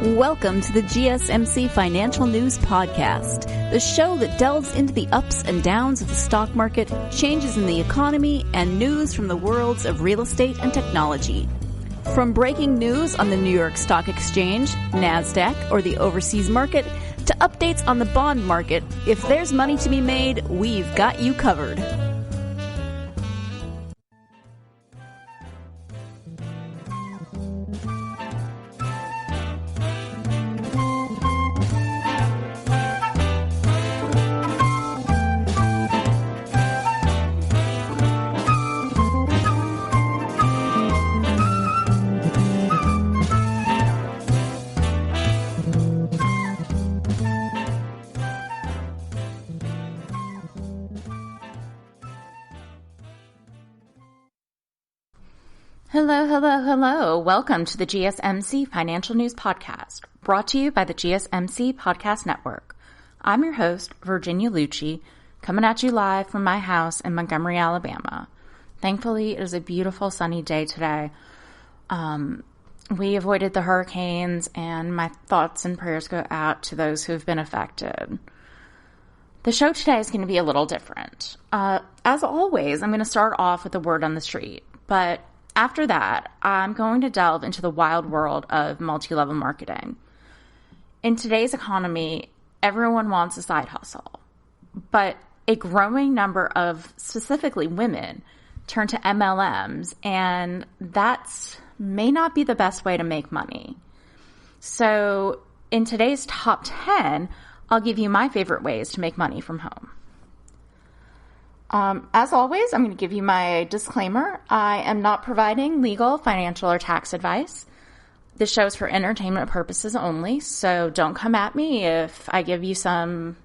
Welcome to the GSMC Financial News Podcast, the show that delves into the ups and downs of the stock market, changes in the economy, and news from the worlds of real estate and technology. From breaking news on the New York Stock Exchange, NASDAQ, or the overseas market, to updates on the bond market, if there's money to be made, we've got you covered. Hello. Welcome to the GSMC Financial News Podcast, brought to you by the GSMC Podcast Network. I'm your host, Virginia Lucci, coming at you live from my house in Montgomery, Alabama. Thankfully, it is a beautiful sunny day today. We avoided the hurricanes, and my thoughts and prayers go out to those who have been affected. The show today is going to be a little different. As always, I'm going to start off with a word on the street, but after that, I'm going to delve into the wild world of multi-level marketing. In today's economy, everyone wants a side hustle, but a growing number of specifically women turn to MLMs, and that may not be the best way to make money. So in today's top 10, I'll give you my favorite ways to make money from home. As always, I'm going to give you my disclaimer. I am not providing legal, financial, or tax advice. This show is for entertainment purposes only, so don't come at me if I give you some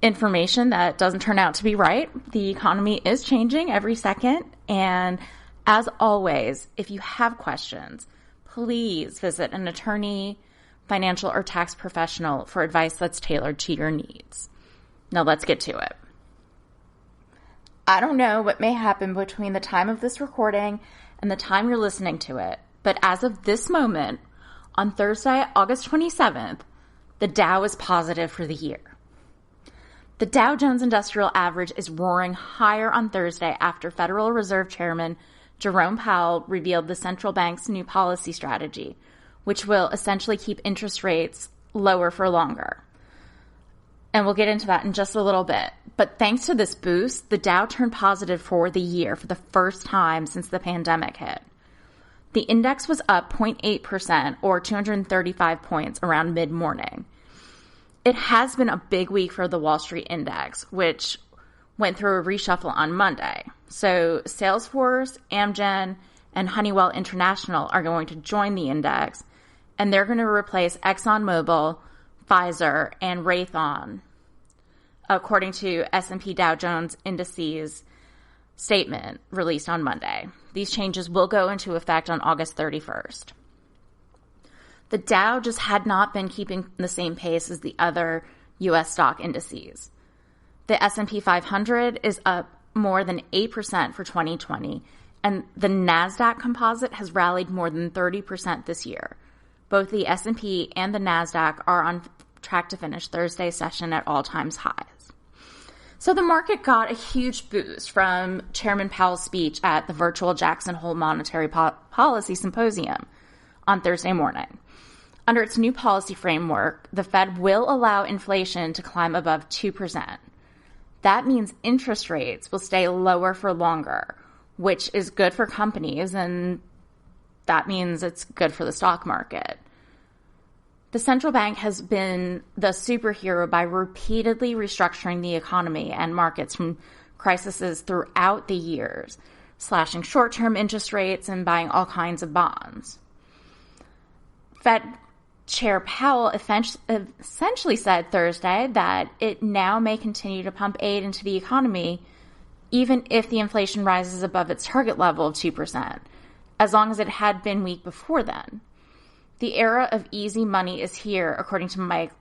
information that doesn't turn out to be right. The economy is changing every second, and as always, if you have questions, please visit an attorney, financial, or tax professional for advice that's tailored to your needs. Now let's get to it. I don't know what may happen between the time of this recording and the time you're listening to it, but as of this moment, on Thursday, August 27th, the Dow is positive for the year. The Dow Jones Industrial Average is roaring higher on Thursday after Federal Reserve Chairman Jerome Powell revealed the central bank's new policy strategy, which will essentially keep interest rates lower for longer. And we'll get into that in just a little bit. But thanks to this boost, the Dow turned positive for the year for the first time since the pandemic hit. The index was up 0.8% or 235 points around mid-morning. It has been a big week for the Wall Street index, which went through a reshuffle on Monday. So Salesforce, Amgen, and Honeywell International are going to join the index, and they're going to replace ExxonMobil, Pfizer, and Raytheon, according to S&P Dow Jones Indices statement released on Monday. These changes will go into effect on August 31st. The Dow just had not been keeping the same pace as the other U.S. stock indices. The S&P 500 is up more than 8% for 2020, and the NASDAQ composite has rallied more than 30% this year. Both the S&P and the NASDAQ are on track to finish Thursday's session at all-time highs. So the market got a huge boost from Chairman Powell's speech at the virtual Jackson Hole Monetary Policy Symposium on Thursday morning. Under its new policy framework, the Fed will allow inflation to climb above 2%. That means interest rates will stay lower for longer, which is good for companies, and that means it's good for the stock market. The central bank has been the superhero by repeatedly restructuring the economy and markets from crises throughout the years, slashing short-term interest rates and buying all kinds of bonds. Fed Chair Powell essentially said Thursday that it now may continue to pump aid into the economy even if the inflation rises above its target level of 2%, as long as it had been weak before then. The era of easy money is here, according to Mike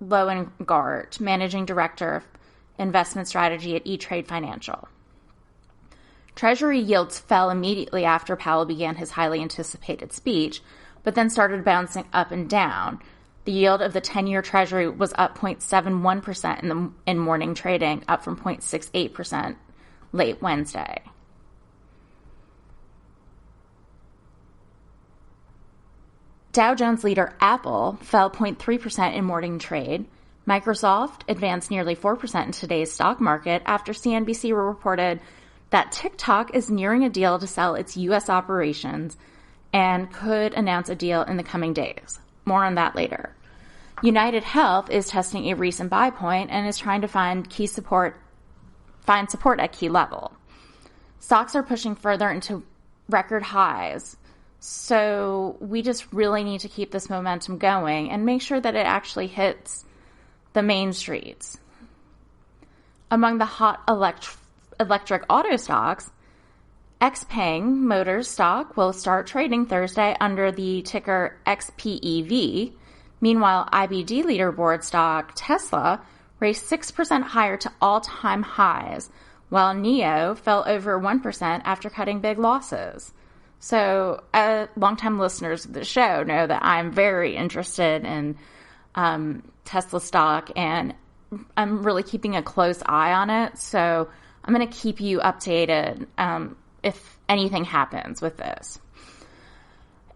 Loengart, Managing Director of Investment Strategy at E-Trade Financial. Treasury yields fell immediately after Powell began his highly anticipated speech, but then started bouncing up and down. The yield of the 10-year Treasury was up 0.71% in morning trading, up from 0.68% late Wednesday. Dow Jones leader Apple fell 0.3% in morning trade. Microsoft advanced nearly 4% in today's stock market after CNBC reported that TikTok is nearing a deal to sell its U.S. operations and could announce a deal in the coming days. More on that later. United Health is testing a recent buy point and is trying to find support at key level. Stocks are pushing further into record highs. So we just really need to keep this momentum going and make sure that it actually hits the main streets. Among the hot electric auto stocks, XPeng Motors stock will start trading Thursday under the ticker XPEV. Meanwhile, IBD leaderboard stock Tesla raced 6% higher to all-time highs, while NIO fell over 1% after cutting big losses. So, longtime listeners of the show know that I'm very interested in Tesla stock, and I'm really keeping a close eye on it. So, I'm going to keep you updated if anything happens with this.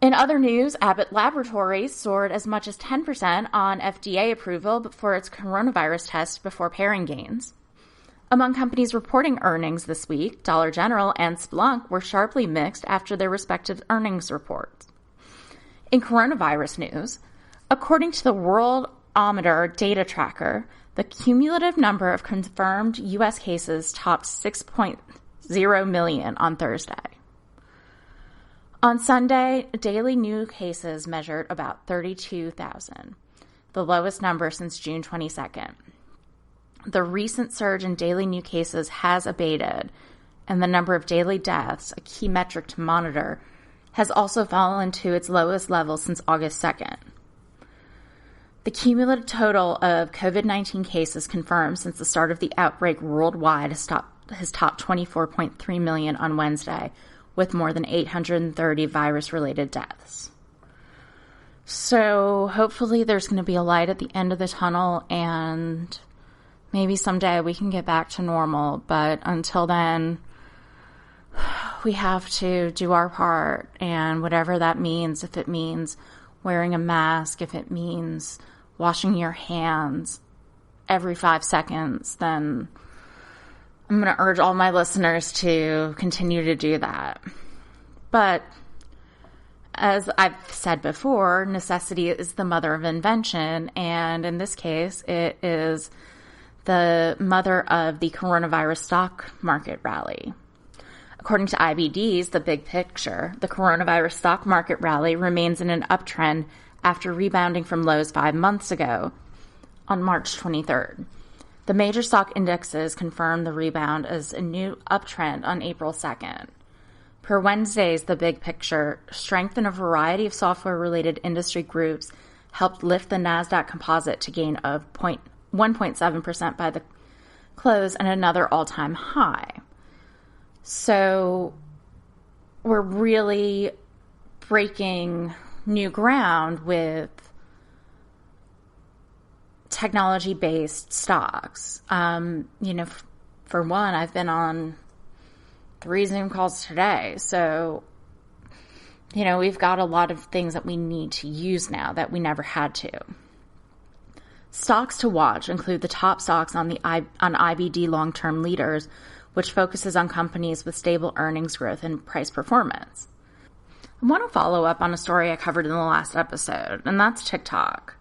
In other news, Abbott Laboratories soared as much as 10% on FDA approval for its coronavirus test before pairing gains. Among companies reporting earnings this week, Dollar General and Splunk were sharply mixed after their respective earnings reports. In coronavirus news, according to the Worldometer data tracker, the cumulative number of confirmed U.S. cases topped 6.0 million on Thursday. On Sunday, daily new cases measured about 32,000, the lowest number since June 22nd. The recent surge in daily new cases has abated, and the number of daily deaths, a key metric to monitor, has also fallen to its lowest level since August 2nd. The cumulative total of COVID-19 cases confirmed since the start of the outbreak worldwide has topped 24.3 million on Wednesday, with more than 830 virus-related deaths. So hopefully there's going to be a light at the end of the tunnel, and maybe someday we can get back to normal, but until then, we have to do our part, and whatever that means, if it means wearing a mask, if it means washing your hands every 5 seconds, then I'm going to urge all my listeners to continue to do that. But as I've said before, necessity is the mother of invention, and in this case, it is the mother of the coronavirus stock market rally. According to IBD's The Big Picture, the coronavirus stock market rally remains in an uptrend after rebounding from lows 5 months ago on March 23rd. The major stock indexes confirmed the rebound as a new uptrend on April 2nd. Per Wednesday's The Big Picture, strength in a variety of software-related industry groups helped lift the NASDAQ composite to gain of 1.7% by the close and another all-time high. So we're really breaking new ground with technology-based stocks. For one, I've been on 3 Zoom calls today. So, we've got a lot of things that we need to use now that we never had to. Stocks to watch include the top stocks on IBD long-term leaders, which focuses on companies with stable earnings growth and price performance. I want to follow up on a story I covered in the last episode, and that's TikTok.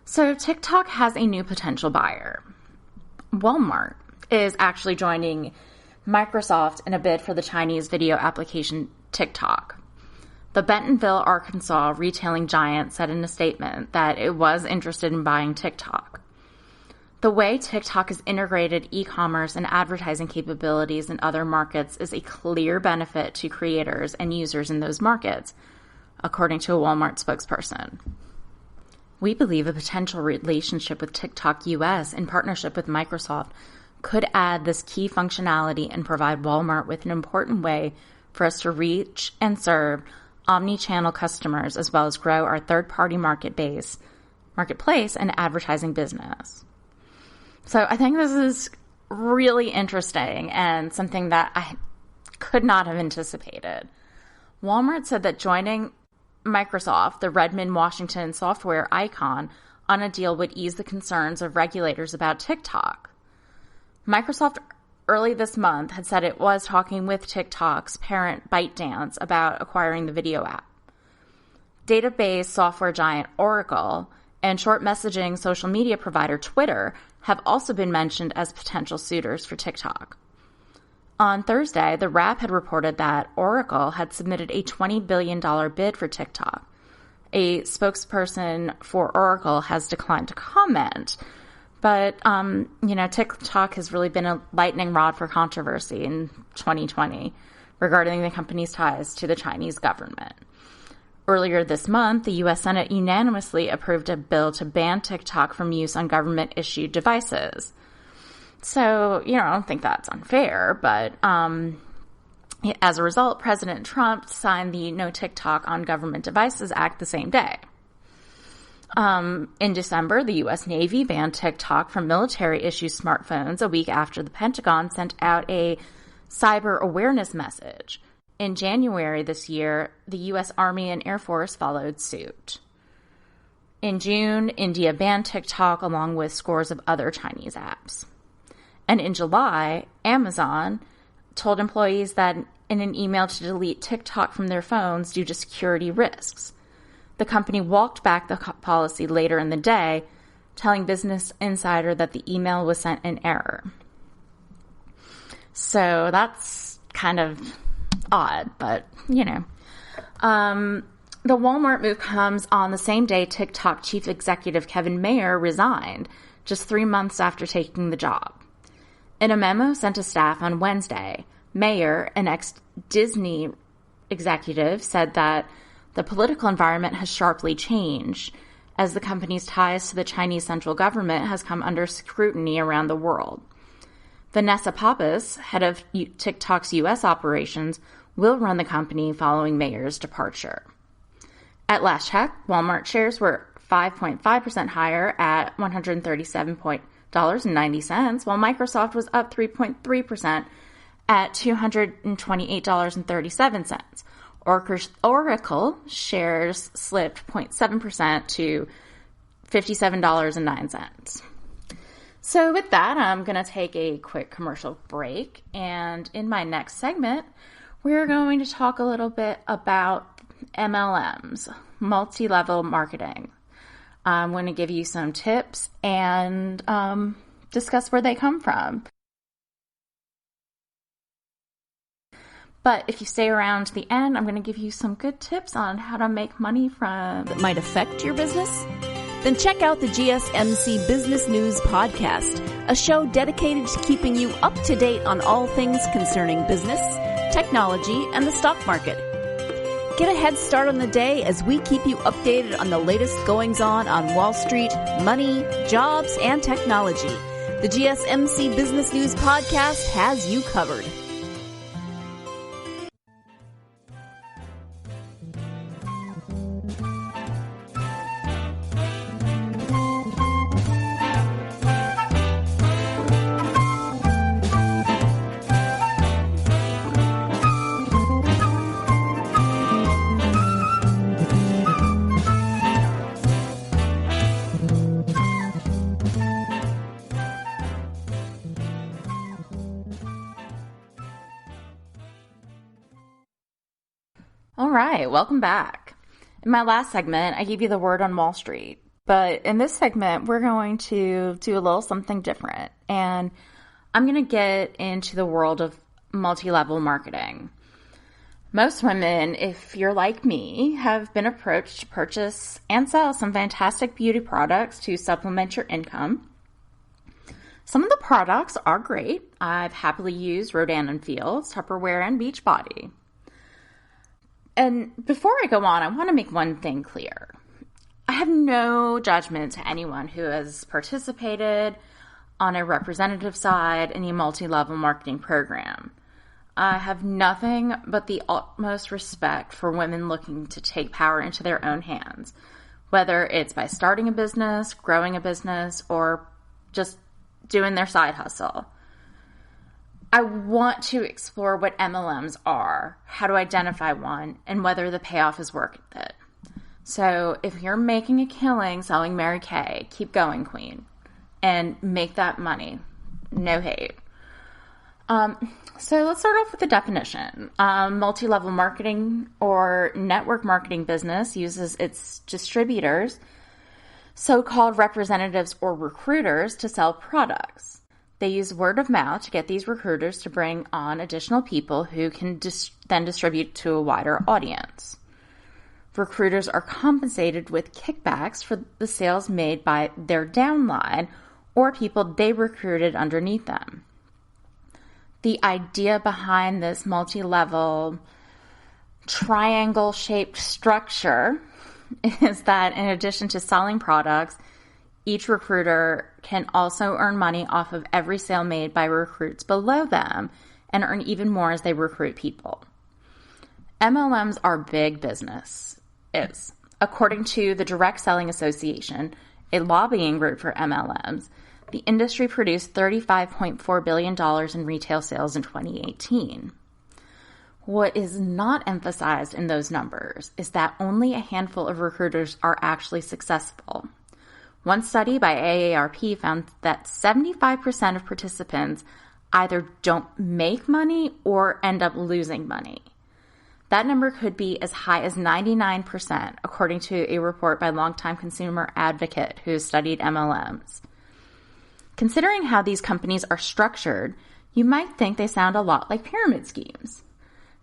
So TikTok has a new potential buyer. Walmart is actually joining Microsoft in a bid for the Chinese video application TikTok. The Bentonville, Arkansas retailing giant said in a statement that it was interested in buying TikTok. The way TikTok has integrated e-commerce and advertising capabilities in other markets is a clear benefit to creators and users in those markets, according to a Walmart spokesperson. We believe a potential relationship with TikTok US in partnership with Microsoft could add this key functionality and provide Walmart with an important way for us to reach and serve omni-channel customers, as well as grow our third-party marketplace and advertising business. So I think this is really interesting and something that I could not have anticipated. Walmart said that joining Microsoft, the Redmond, Washington software icon, on a deal would ease the concerns of regulators about TikTok. Microsoft early this month had said it was talking with TikTok's parent ByteDance about acquiring the video app. Database software giant Oracle and short messaging social media provider Twitter have also been mentioned as potential suitors for TikTok. On Thursday, The Wrap had reported that Oracle had submitted a $20 billion bid for TikTok. A spokesperson for Oracle has declined to comment, but, TikTok has really been a lightning rod for controversy in 2020 regarding the company's ties to the Chinese government. Earlier this month, the U.S. Senate unanimously approved a bill to ban TikTok from use on government-issued devices. So, I don't think that's unfair, but as a result, President Trump signed the No TikTok on Government Devices Act the same day. In December, the U.S. Navy banned TikTok from military-issued smartphones a week after the Pentagon sent out a cyber awareness message. In January this year, the U.S. Army and Air Force followed suit. In June, India banned TikTok along with scores of other Chinese apps. And in July, Amazon told employees that in an email to delete TikTok from their phones due to security risks. The company walked back the policy later in the day, telling Business Insider that the email was sent in error. So that's kind of odd, but, The Walmart move comes on the same day TikTok chief executive Kevin Mayer resigned, just 3 months after taking the job. In a memo sent to staff on Wednesday, Mayer, an ex-Disney executive, said that the political environment has sharply changed as the company's ties to the Chinese central government has come under scrutiny around the world. Vanessa Pappas, head of TikTok's U.S. operations, will run the company following Mayer's departure. At last check, Walmart shares were 5.5% higher at $137.90, while Microsoft was up 3.3% at $228.37. Oracle shares slipped 0.7% to $57.09. So with that, I'm going to take a quick commercial break. And in my next segment, we're going to talk a little bit about MLMs, multi-level marketing. I'm going to give you some tips and discuss where they come from. But if you stay around to the end, I'm going to give you some good tips on how to make money from that might affect your business? Then check out the GSMC Business News Podcast, a show dedicated to keeping you up to date on all things concerning business, technology, and the stock market. Get a head start on the day as we keep you updated on the latest goings-on Wall Street, money, jobs, and technology. The GSMC Business News Podcast has you covered. All right, welcome back. In my last segment, I gave you the word on Wall Street, but in this segment, we're going to do a little something different, and I'm going to get into the world of multi-level marketing. Most women, if you're like me, have been approached to purchase and sell some fantastic beauty products to supplement your income. Some of the products are great. I've happily used Rodan & Fields, Tupperware, and Beachbody. And before I go on, I want to make one thing clear. I have no judgment to anyone who has participated on a representative side in a multi-level marketing program. I have nothing but the utmost respect for women looking to take power into their own hands, whether it's by starting a business, growing a business, or just doing their side hustle. I want to explore what MLMs are, how to identify one, and whether the payoff is worth it. So if you're making a killing selling Mary Kay, keep going, queen, and make that money. No hate. So let's start off with the definition. Multi-level marketing or network marketing business uses its distributors, so-called representatives or recruiters, to sell products. They use word of mouth to get these recruiters to bring on additional people who can then distribute to a wider audience. Recruiters are compensated with kickbacks for the sales made by their downline or people they recruited underneath them. The idea behind this multi-level triangle-shaped structure is that in addition to selling products, each recruiter can also earn money off of every sale made by recruits below them and earn even more as they recruit people. MLMs are big business. According to the Direct Selling Association, a lobbying group for MLMs, the industry produced $35.4 billion in retail sales in 2018. What is not emphasized in those numbers is that only a handful of recruiters are actually successful. One study by AARP found that 75% of participants either don't make money or end up losing money. That number could be as high as 99%, according to a report by longtime consumer advocate who studied MLMs. Considering how these companies are structured, you might think they sound a lot like pyramid schemes.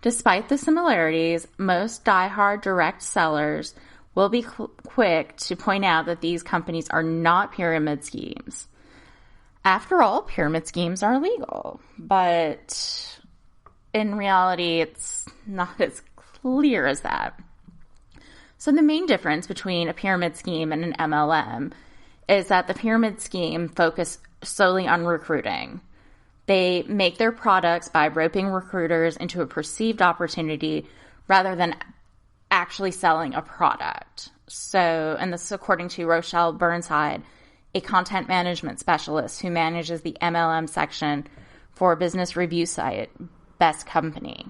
Despite the similarities, most die-hard direct sellers will be quick to point out that these companies are not pyramid schemes. After all, pyramid schemes are legal, but in reality, it's not as clear as that. So the main difference between a pyramid scheme and an MLM is that the pyramid scheme focuses solely on recruiting. They make their products by roping recruiters into a perceived opportunity rather than actually selling a product. So, and this is according to Rochelle Burnside, a content management specialist who manages the MLM section for business review site Best Company.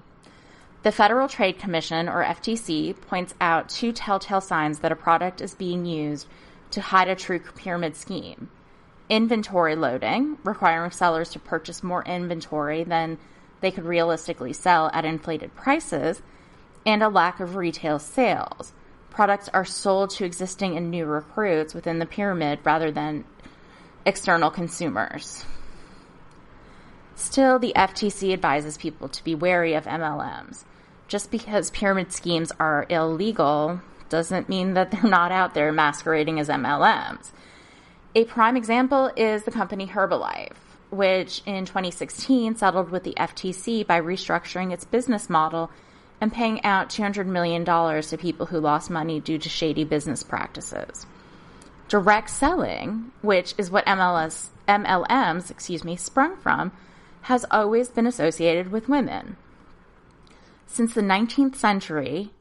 The Federal Trade Commission, or FTC, points out two telltale signs that a product is being used to hide a true pyramid scheme. Inventory loading, requiring sellers to purchase more inventory than they could realistically sell at inflated prices, and a lack of retail sales. Products are sold to existing and new recruits within the pyramid rather than external consumers. Still, the FTC advises people to be wary of MLMs. Just because pyramid schemes are illegal doesn't mean that they're not out there masquerading as MLMs. A prime example is the company Herbalife, which in 2016 settled with the FTC by restructuring its business model and paying out $200 million to people who lost money due to shady business practices. Direct selling, which is what MLMs sprung from, has always been associated with women. Since the 19th century,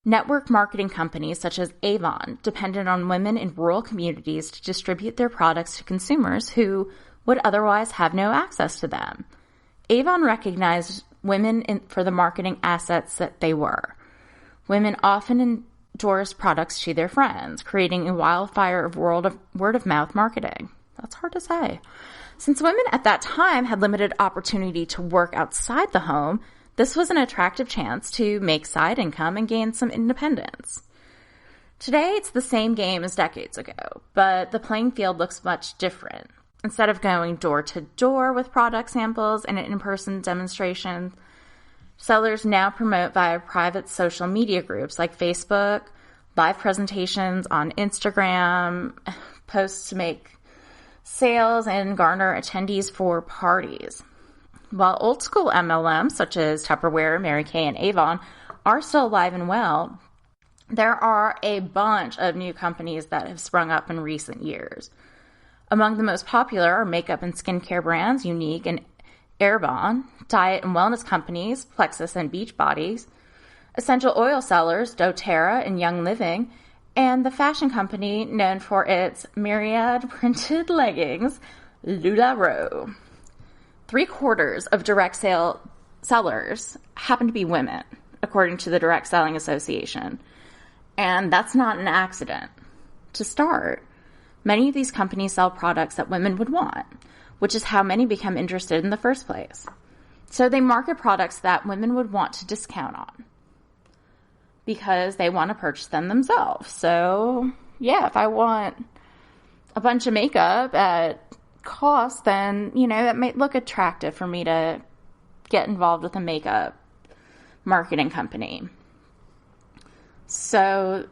network marketing companies such as Avon depended on women in rural communities to distribute their products to consumers who would otherwise have no access to them. Avon recognized women for the marketing assets that they were. Women often endorsed products to their friends, creating a wildfire of word-of-mouth marketing. That's hard to say. Since women at that time had limited opportunity to work outside the home, this was an attractive chance to make side income and gain some independence. Today, it's the same game as decades ago, but the playing field looks much different. Instead of going door to door with product samples and in-person demonstrations, sellers now promote via private social media groups like Facebook, live presentations on Instagram, posts to make sales and garner attendees for parties. While old school MLMs such as Tupperware, Mary Kay, and Avon are still alive and well, there are a bunch of new companies that have sprung up in recent years. Among the most popular are makeup and skincare brands Unique and Airbon, diet and wellness companies, Plexus and Beachbody, essential oil sellers, doTERRA and Young Living, and the fashion company known for its myriad printed leggings, LuLaRoe. 3/4 of direct sellers happen to be women, according to the Direct Selling Association. And that's not an accident. To start, many of these companies sell products that women would want, which is how many become interested in the first place. So they market products that women would want to discount on because they want to purchase them themselves. So, yeah, if I want a bunch of makeup at cost, then, that might look attractive for me to get involved with a makeup marketing company. So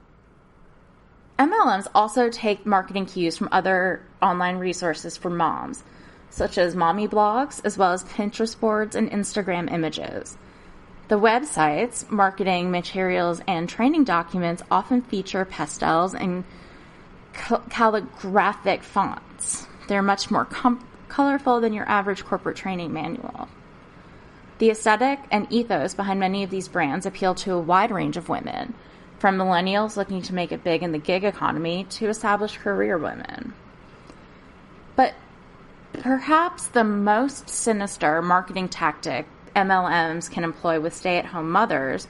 MLMs also take marketing cues from other online resources for moms, such as mommy blogs, as well as Pinterest boards and Instagram images. The websites, marketing materials, and training documents often feature pastels and calligraphic fonts. They're much more colorful than your average corporate training manual. The aesthetic and ethos behind many of these brands appeal to a wide range of women, from millennials looking to make it big in the gig economy to established career women. But perhaps the most sinister marketing tactic MLMs can employ with stay-at-home mothers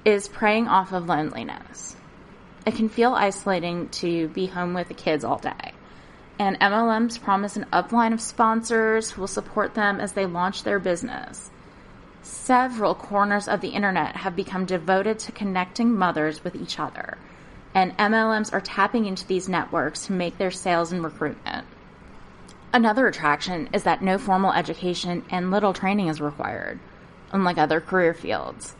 is preying off of loneliness. It can feel isolating to be home with the kids all day, and MLMs promise an upline of sponsors who will support them as they launch their business. Several corners of the internet have become devoted to connecting mothers with each other, and MLMs are tapping into these networks to make their sales and recruitment. Another attraction is that no formal education and little training is required, unlike other career fields.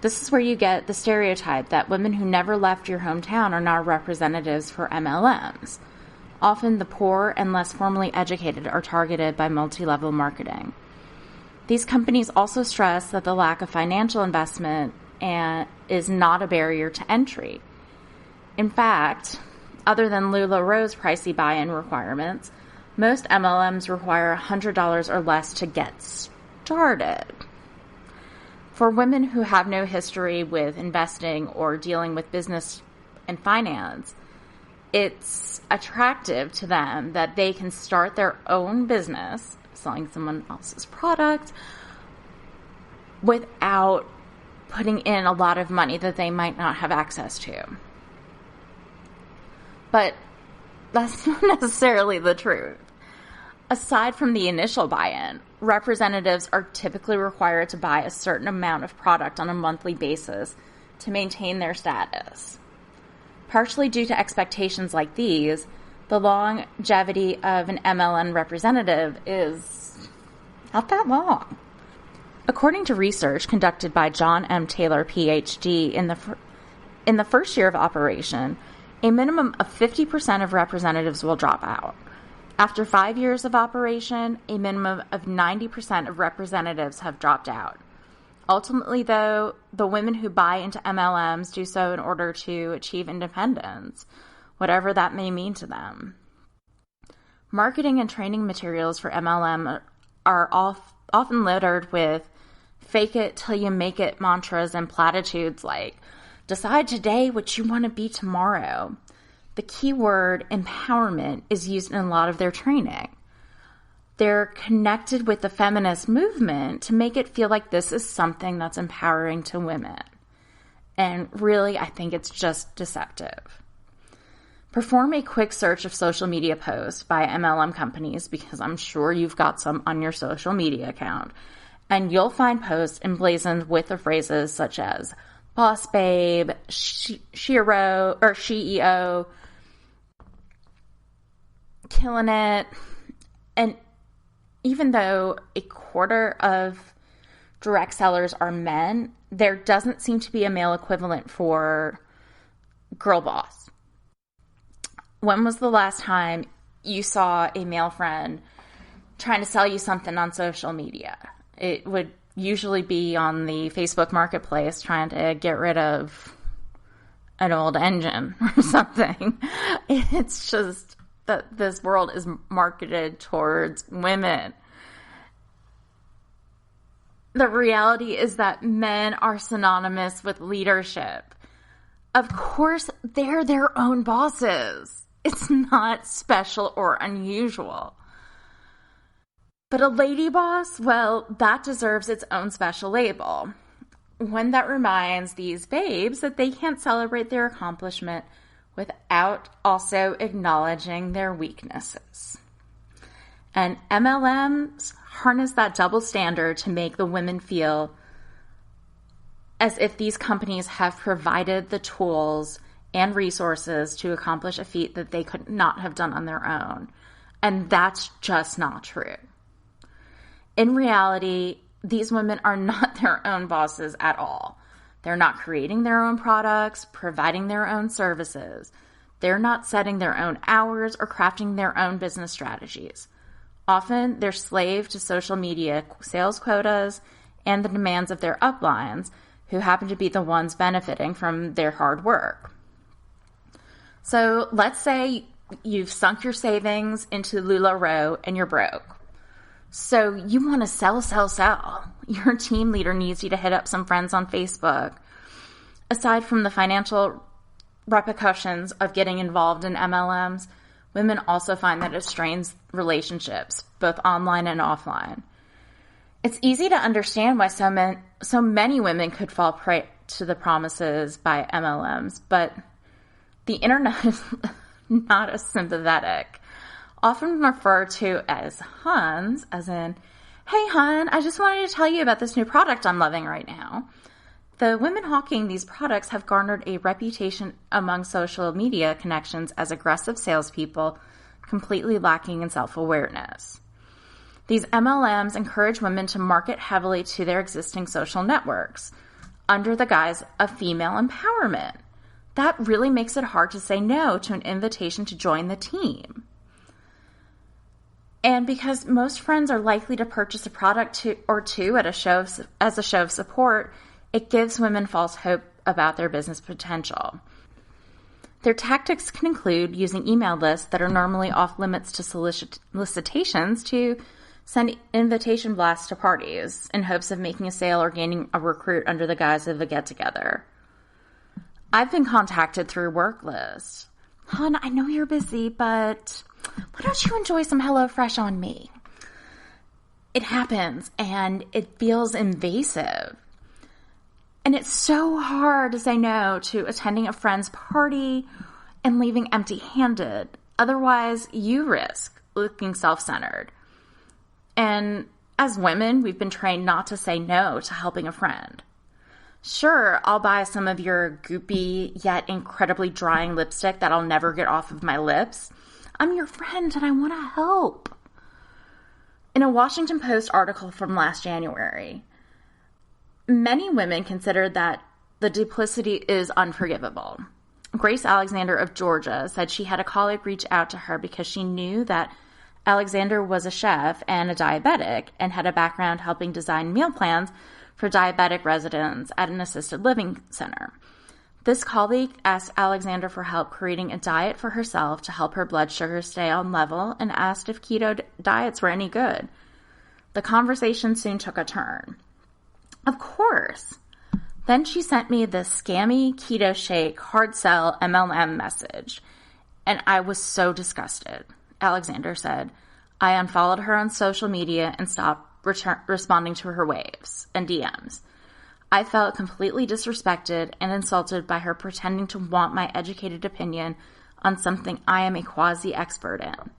This is where you get the stereotype that women who never left your hometown are now representatives for MLMs. Often the poor and less formally educated are targeted by multi-level marketing. These companies also stress that the lack of financial investment is not a barrier to entry. In fact, other than LuLaRoe's pricey buy-in requirements, most MLMs require $100 or less to get started. For women who have no history with investing or dealing with business and finance, it's attractive to them that they can start their own business selling someone else's product without putting in a lot of money that they might not have access to. But that's not necessarily the truth. Aside from the initial buy-in, representatives are typically required to buy a certain amount of product on a monthly basis to maintain their status. Partially due to expectations like these, the longevity of an MLM representative is not that long. According to research conducted by John M. Taylor, Ph.D., in the first year of operation, a minimum of 50% of representatives will drop out. After 5 years of operation, a minimum of 90% of representatives have dropped out. Ultimately, though, the women who buy into MLMs do so in order to achieve independence, whatever that may mean to them. Marketing and training materials for MLM are often littered with fake it till you make it mantras and platitudes like, decide today what you want to be tomorrow. The key word empowerment is used in a lot of their training. They're connected with the feminist movement to make it feel like this is something that's empowering to women. And really, I think it's just deceptive. Perform a quick search of social media posts by MLM companies, because I'm sure you've got some on your social media account, and you'll find posts emblazoned with the phrases such as boss babe, shiro or CEO, killing it. And even though a quarter of direct sellers are men, there doesn't seem to be a male equivalent for girl boss. When was the last time you saw a male friend trying to sell you something on social media? It would usually be on the Facebook Marketplace trying to get rid of an old engine or something. It's just that this world is marketed towards women. The reality is that men are synonymous with leadership. Of course, they're their own bosses. It's not special or unusual. But a lady boss, well, that deserves its own special label. One that reminds these babes that they can't celebrate their accomplishment without also acknowledging their weaknesses. And MLMs harness that double standard to make the women feel as if these companies have provided the tools and resources to accomplish a feat that they could not have done on their own. And that's just not true. In reality, these women are not their own bosses at all. They're not creating their own products, providing their own services. They're not setting their own hours or crafting their own business strategies. Often, they're slave to social media sales quotas and the demands of their uplines, who happen to be the ones benefiting from their hard work. So let's say you've sunk your savings into LuLaRoe and you're broke. So you want to sell. Your team leader needs you to hit up some friends on Facebook. Aside from the financial repercussions of getting involved in MLMs, women also find that it strains relationships, both online and offline. It's easy to understand why so many women could fall prey to the promises by MLMs, but the internet is not as sympathetic. Often referred to as huns, as in, hey hun, I just wanted to tell you about this new product I'm loving right now. The women hawking these products have garnered a reputation among social media connections as aggressive salespeople, completely lacking in self-awareness. These MLMs encourage women to market heavily to their existing social networks under the guise of female empowerment. That really makes it hard to say no to an invitation to join the team. And because most friends are likely to purchase a product or two as a show of support, it gives women false hope about their business potential. Their tactics can include using email lists that are normally off limits to solicitations to send invitation blasts to parties in hopes of making a sale or gaining a recruit under the guise of a get-together. I've been contacted through work lists. Hon, I know you're busy, but why don't you enjoy some HelloFresh on me? It happens, and it feels invasive. And it's so hard to say no to attending a friend's party and leaving empty-handed. Otherwise, you risk looking self-centered. And as women, we've been trained not to say no to helping a friend. Sure, I'll buy some of your goopy yet incredibly drying lipstick that I'll never get off of my lips. I'm your friend and I want to help. In a Washington Post article from last January, many women considered that the duplicity is unforgivable. Grace Alexander of Georgia said she had a colleague reach out to her because she knew that Alexander was a chef and a diabetic and had a background helping design meal plans for diabetic residents at an assisted living center. This colleague asked Alexander for help creating a diet for herself to help her blood sugar stay on level and asked if keto diets were any good. The conversation soon took a turn. Of course. Then she sent me this scammy keto shake hard sell MLM message, and I was so disgusted. Alexander said, I unfollowed her on social media and stopped responding to her waves and DMs. I felt completely disrespected and insulted by her pretending to want my educated opinion on something I am a quasi-expert in.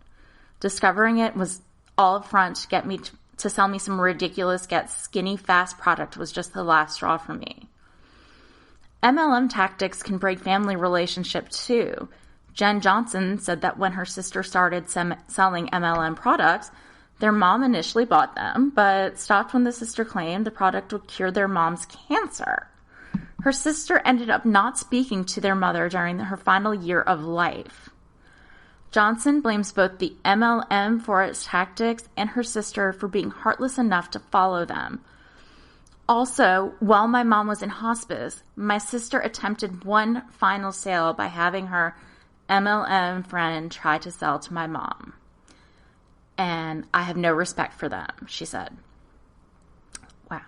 Discovering it was all upfront to get me to sell me some ridiculous get skinny fast product was just the last straw for me. MLM tactics can break family relationships too. Jen Johnson said that when her sister started selling MLM products, their mom initially bought them, but stopped when the sister claimed the product would cure their mom's cancer. Her sister ended up not speaking to their mother during her final year of life. Johnson blames both the MLM for its tactics and her sister for being heartless enough to follow them. Also, while my mom was in hospice, my sister attempted one final sale by having her MLM friend try to sell to my mom. And I have no respect for them, she said. Wow.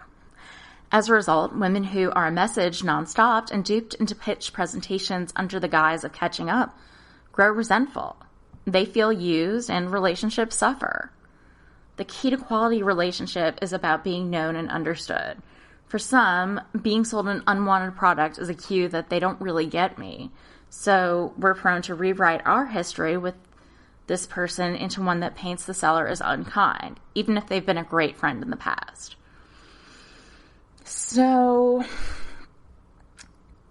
As a result, women who are messaged nonstop and duped into pitch presentations under the guise of catching up grow resentful. They feel used and relationships suffer. The key to quality relationship is about being known and understood. For some, being sold an unwanted product is a cue that they don't really get me. So we're prone to rewrite our history with this person into one that paints the seller as unkind, even if they've been a great friend in the past. So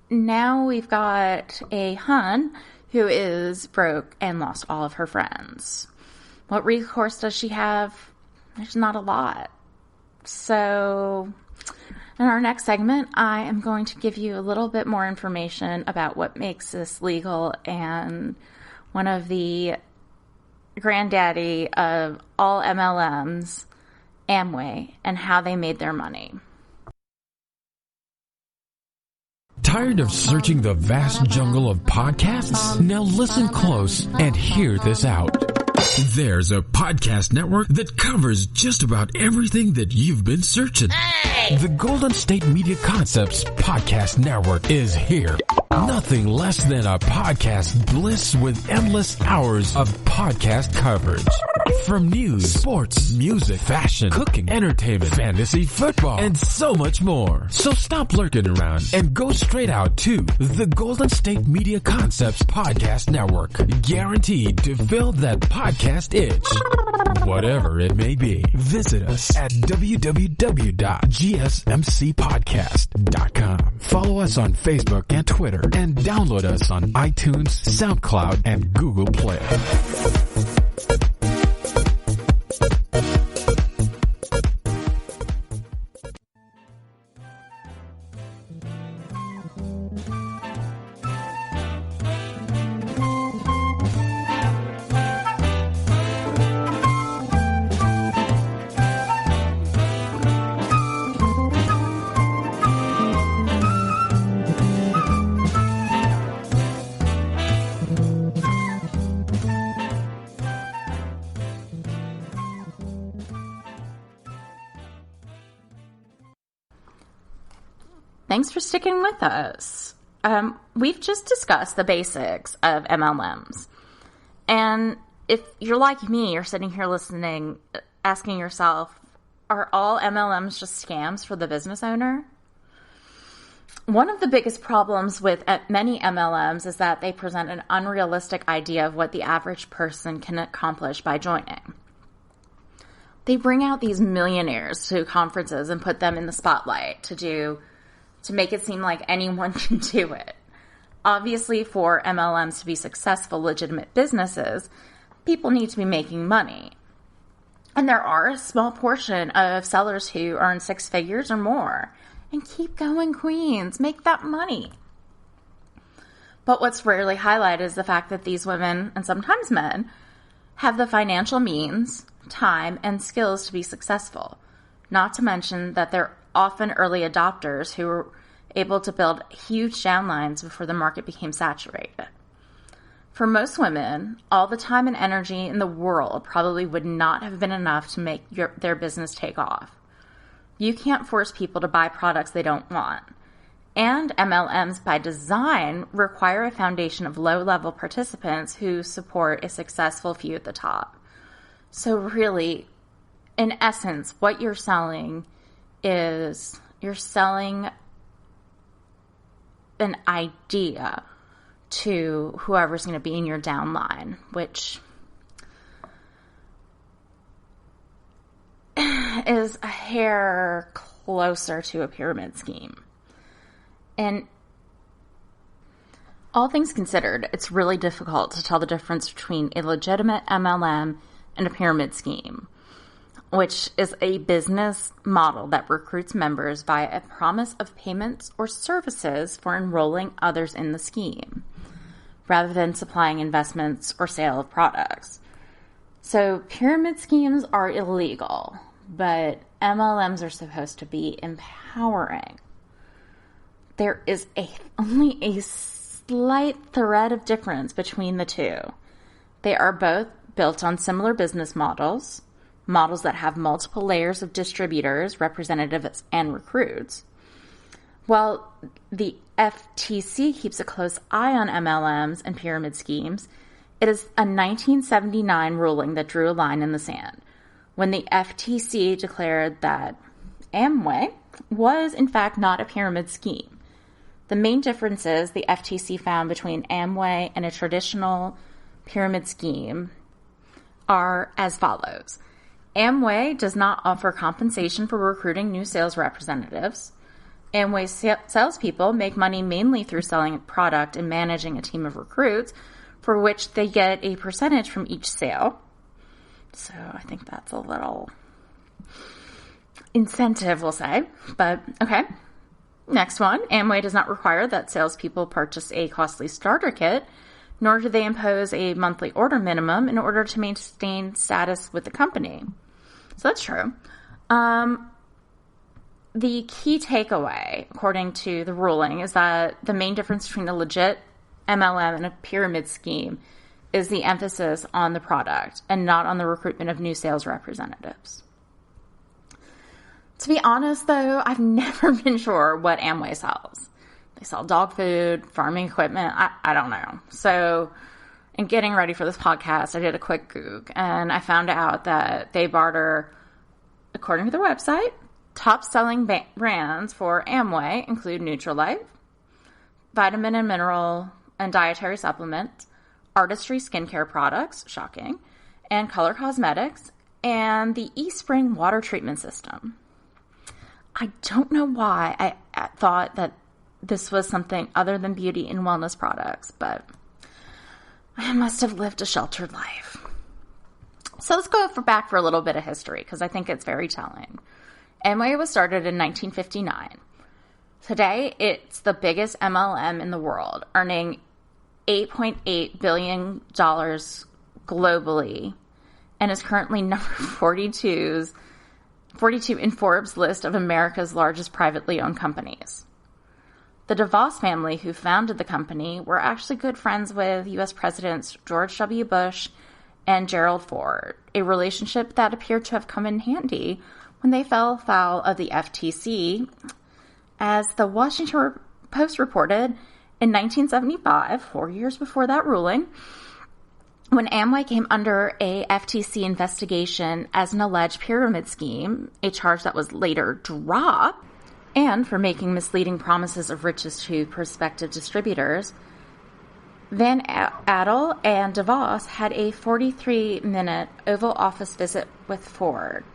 now we've got a hun who is broke and lost all of her friends. What recourse does she have? There's not a lot. So in our next segment, I am going to give you a little bit more information about what makes this legal and one of the granddaddy of all MLMs, Amway, and how they made their money. Tired of searching the vast jungle of podcasts? Now listen close and hear this out. There's a podcast network that covers just about everything that you've been searching. Hey! The Golden State Media Concepts Podcast Network is here. Nothing less than a podcast bliss with endless hours of podcast coverage. From news, sports, music, fashion, cooking, entertainment, fantasy, football, and so much more. So stop lurking around and go straight out to the Golden State Media Concepts Podcast Network. Guaranteed to fill that podcast itch. Whatever it may be. Visit us at www.gsmcpodcast.com. Follow us on Facebook and Twitter, and download us on iTunes, SoundCloud, and Google Play. Thanks for sticking with us. We've just discussed the basics of MLMs. And if you're like me, you're sitting here listening, asking yourself, are all MLMs just scams for the business owner? One of the biggest problems with many MLMs is that they present an unrealistic idea of what the average person can accomplish by joining. They bring out these millionaires to conferences and put them in the spotlight to make it seem like anyone can do it. Obviously, for MLMs to be successful, legitimate businesses, people need to be making money. And there are a small portion of sellers who earn six figures or more. And keep going, queens. Make that money. But what's rarely highlighted is the fact that these women, and sometimes men, have the financial means, time, and skills to be successful. Not to mention that they're often early adopters who were able to build huge downlines before the market became saturated. For most women, all the time and energy in the world probably would not have been enough to make their business take off. You can't force people to buy products they don't want. And MLMs, by design, require a foundation of low-level participants who support a successful few at the top. So really, in essence, what you're selling is you're selling an idea to whoever's going to be in your downline, which is a hair closer to a pyramid scheme. And all things considered, it's really difficult to tell the difference between a legitimate MLM and a pyramid scheme, which is a business model that recruits members via a promise of payments or services for enrolling others in the scheme, rather than supplying investments or sale of products. So pyramid schemes are illegal, but MLMs are supposed to be empowering. There is only a slight thread of difference between the two. They are both built on similar business models that have multiple layers of distributors, representatives, and recruits. While the FTC keeps a close eye on MLMs and pyramid schemes, it is a 1979 ruling that drew a line in the sand when the FTC declared that Amway was, in fact, not a pyramid scheme. The main differences the FTC found between Amway and a traditional pyramid scheme are as follows. Amway does not offer compensation for recruiting new sales representatives. Amway salespeople make money mainly through selling a product and managing a team of recruits, for which they get a percentage from each sale. So I think that's a little incentive, we'll say. But okay. Next one. Amway does not require that salespeople purchase a costly starter kit, nor do they impose a monthly order minimum in order to maintain status with the company. So that's true. The key takeaway, according to the ruling, is that the main difference between a legit MLM and a pyramid scheme is the emphasis on the product and not on the recruitment of new sales representatives. To be honest, though, I've never been sure what Amway sells. They sell dog food, farming equipment, I don't know. So in getting ready for this podcast, I did a quick Goog, and I found out that they barter, according to their website, top-selling brands for Amway include Nutrilite, vitamin and mineral and dietary supplements, Artistry skincare products, shocking, and color cosmetics, and the eSpring water treatment system. I don't know why I thought that this was something other than beauty and wellness products, but I must have lived a sheltered life. So let's go back for a little bit of history, because I think it's very telling. Amway was started in 1959. Today, it's the biggest MLM in the world, earning $8.8 billion globally, and is currently number 42 in Forbes' list of America's largest privately owned companies. The DeVos family, who founded the company, were actually good friends with U.S. Presidents George W. Bush and Gerald Ford, a relationship that appeared to have come in handy when they fell foul of the FTC. As the Washington Post reported, in 1975, 4 years before that ruling, when Amway came under a FTC investigation as an alleged pyramid scheme, a charge that was later dropped, and for making misleading promises of riches to prospective distributors, Van Adel and DeVos had a 43-minute Oval Office visit with Ford.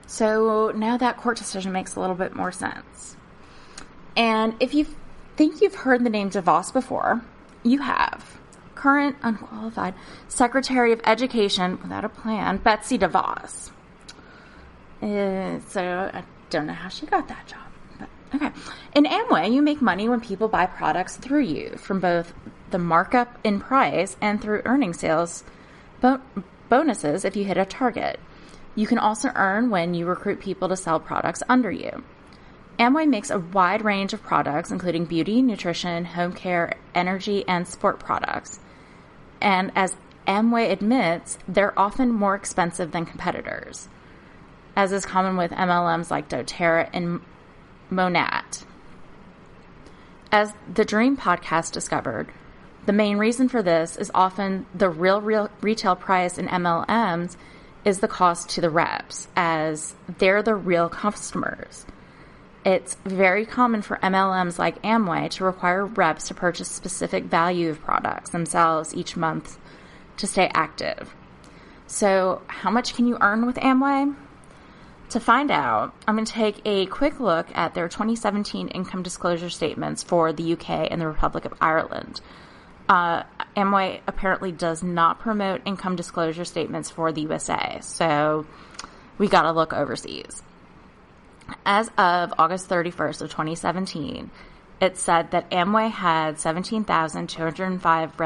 So now that court decision makes a little bit more sense. And if you think you've heard the name DeVos before, you have. Current unqualified Secretary of Education without a plan, Betsy DeVos. So I don't know how she got that job. But okay. In Amway, you make money when people buy products through you, from both the markup in price and through earning sales bonuses if you hit a target. You can also earn when you recruit people to sell products under you. Amway makes a wide range of products, including beauty, nutrition, home care, energy, and sport products. And as Amway admits, they're often more expensive than competitors, as is common with MLMs like doTERRA and Monat. As the Dream podcast discovered, the main reason for this is often the real retail price in MLMs is the cost to the reps, as they're the real customers. It's very common for MLMs like Amway to require reps to purchase specific value of products themselves each month to stay active. So how much can you earn with Amway? To find out, I'm going to take a quick look at their 2017 income disclosure statements for the UK and the Republic of Ireland. Amway apparently does not promote income disclosure statements for the USA, so we got to look overseas. As of August 31st of 2017, it said that Amway had 17,205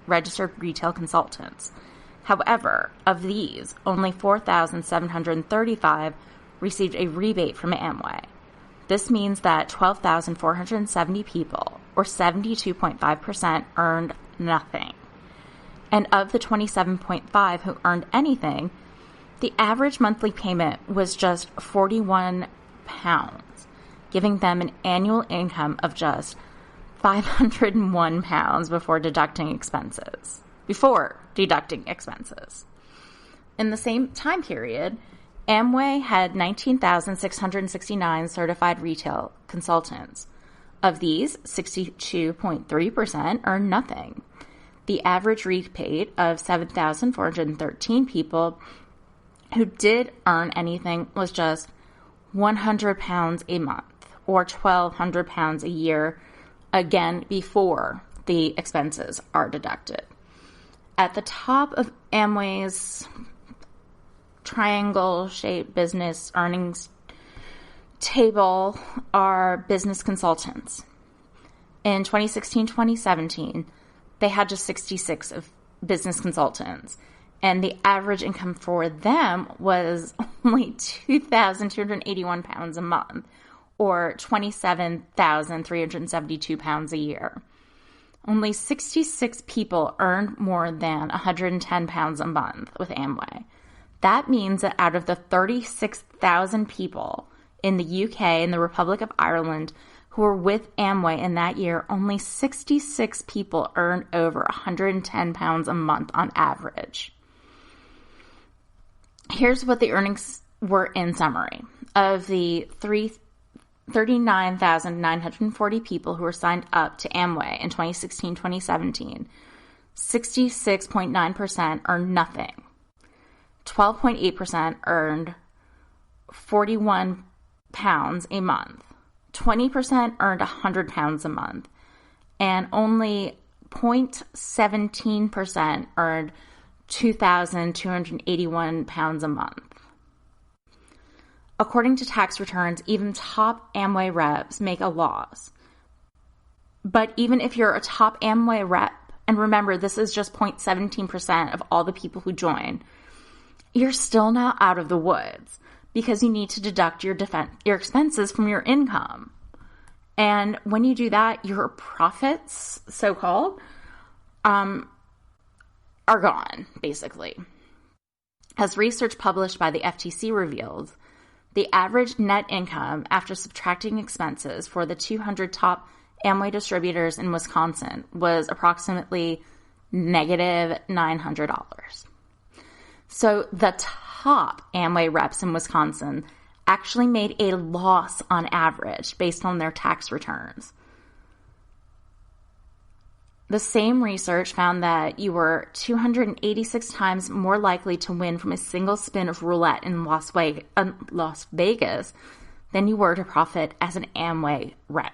registered retail consultants. However, of these, only 4,735 received a rebate from Amway. This means that 12,470 people, or 72.5%, earned nothing. And of the 27.5 who earned anything, the average monthly payment was just £41. giving them an annual income of just £501 before deducting expenses. In the same time period, Amway had 19,669 certified retail consultants. Of these, 62.3% earned nothing. The average repeat of 7,413 people who did earn anything was just £100 a month, or £1,200 a year, again before the expenses are deducted. At the top of Amway's triangle-shaped business earnings table are business consultants. In 2016-2017, they had just 66 of business consultants, and the average income for them was only £2,281 a month, or £27,372 a year. Only 66 people earned more than £110 a month with Amway. That means that out of the 36,000 people in the UK and the Republic of Ireland who were with Amway in that year, only 66 people earned over £110 a month on average. Here's what the earnings were in summary. Of the 39,940 people who were signed up to Amway in 2016-2017, 66.9% earned nothing. 12.8% earned £41 a month. 20% earned £100 a month. And only 0.17% earned £2,281 a month. According to tax returns, even top Amway reps make a loss. But even if you're a top Amway rep, and remember, this is just 0.17% of all the people who join, you're still not out of the woods because you need to deduct your expenses from your income. And when you do that, your profits, so-called, are gone, basically. As research published by the FTC reveals, the average net income after subtracting expenses for the 200 top Amway distributors in Wisconsin was approximately negative $900. So the top Amway reps in Wisconsin actually made a loss on average based on their tax returns. The same research found that you were 286 times more likely to win from a single spin of roulette in Las Vegas than you were to profit as an Amway rep.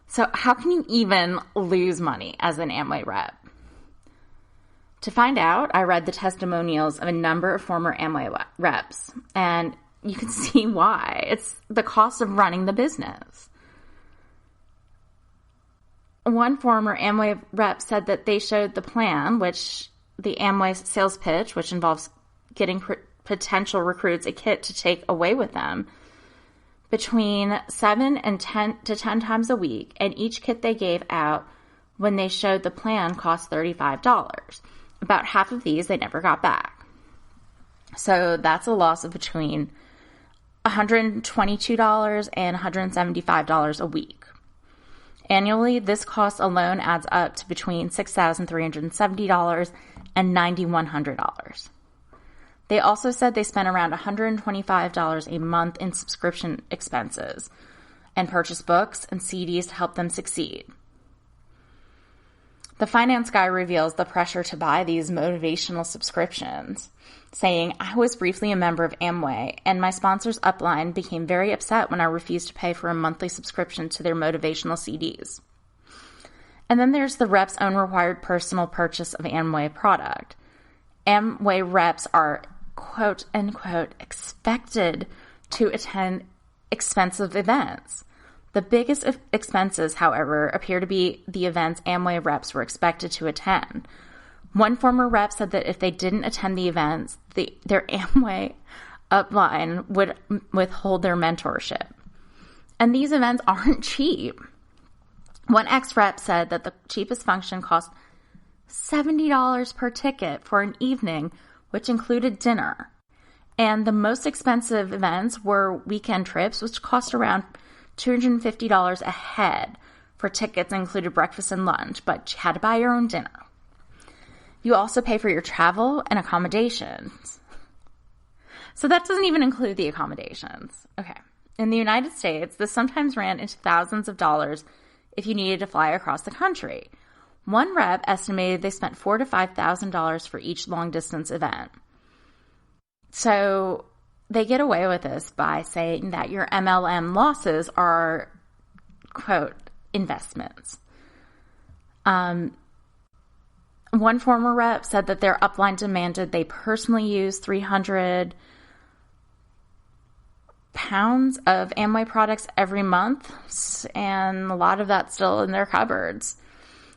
So how can you even lose money as an Amway rep? To find out, I read the testimonials of a number of former Amway reps, and you can see why. It's the cost of running the business. One former Amway rep said that they showed the plan, which the Amway sales pitch, which involves getting potential recruits a kit to take away with them, between 7 and 10 times a week, and each kit they gave out when they showed the plan cost $35. About half of these they never got back. So that's a loss of between $122 and $175 a week. Annually, this cost alone adds up to between $6,370 and $9,100. They also said they spent around $125 a month in subscription expenses and purchased books and CDs to help them succeed. The finance guy reveals the pressure to buy these motivational subscriptions, saying, "I was briefly a member of Amway, and my sponsor's upline became very upset when I refused to pay for a monthly subscription to their motivational CDs." And then there's the rep's own required personal purchase of Amway product. Amway reps are, quote unquote, expected to attend expensive events. The biggest expenses, however, appear to be the events Amway reps were expected to attend. One former rep said that if they didn't attend the events, their Amway upline would withhold their mentorship. And these events aren't cheap. One ex-rep said that the cheapest function cost $70 per ticket for an evening, which included dinner. And the most expensive events were weekend trips, which cost around $250 a head for tickets, included breakfast and lunch, but you had to buy your own dinner. You also pay for your travel and accommodations. So that doesn't even include the accommodations. Okay. In the United States, this sometimes ran into thousands of dollars if you needed to fly across the country. One rep estimated they spent $4,000 to $5,000 for each long-distance event. So they get away with this by saying that your MLM losses are, quote, investments. One former rep said that their upline demanded they personally use 300 pounds of Amway products every month, and a lot of that's still in their cupboards.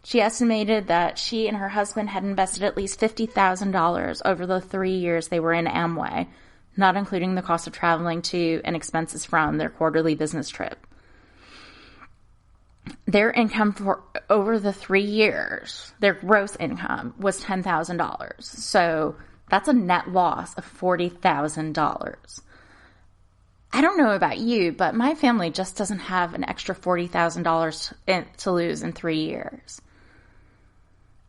She estimated that she and her husband had invested at least $50,000 over the 3 years they were in Amway, not including the cost of traveling to and expenses from their quarterly business trip. Their income for over the 3 years, their gross income was $10,000. So that's a net loss of $40,000. I don't know about you, but my family just doesn't have an extra $40,000 to lose in 3 years.